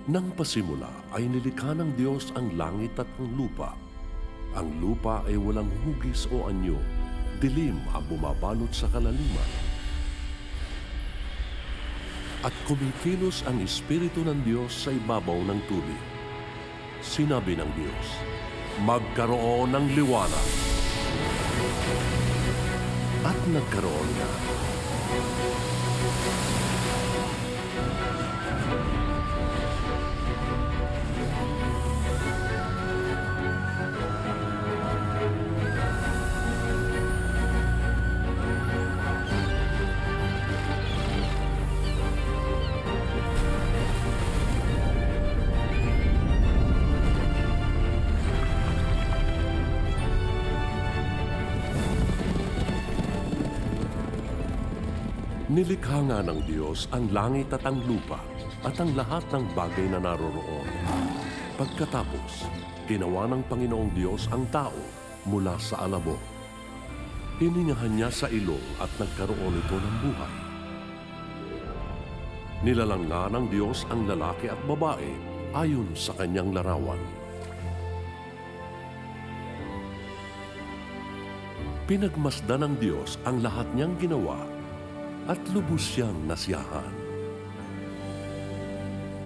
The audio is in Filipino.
Nang pasimula ay nilikha ng Diyos ang langit at ang lupa. Ang lupa ay walang hugis o anyo, dilim ang bumabalot sa kalaliman. At kumikilos ang Espiritu ng Diyos sa ibabaw ng tubig. Sinabi ng Diyos, magkaroon ng liwanag. At nagkaroon na. Nilikha nga ng Diyos ang langit at ang lupa at ang lahat ng bagay na naroroon. Pagkatapos, ginawa ng Panginoong Diyos ang tao mula sa alabok. Hiningahan niya sa ilong at nagkaroon ito ng buhay. Nilalang nga ng Diyos ang lalaki at babae ayon sa kanyang larawan. Pinagmasdan ng Diyos ang lahat niyang ginawa at lubos siyang nasiyahan.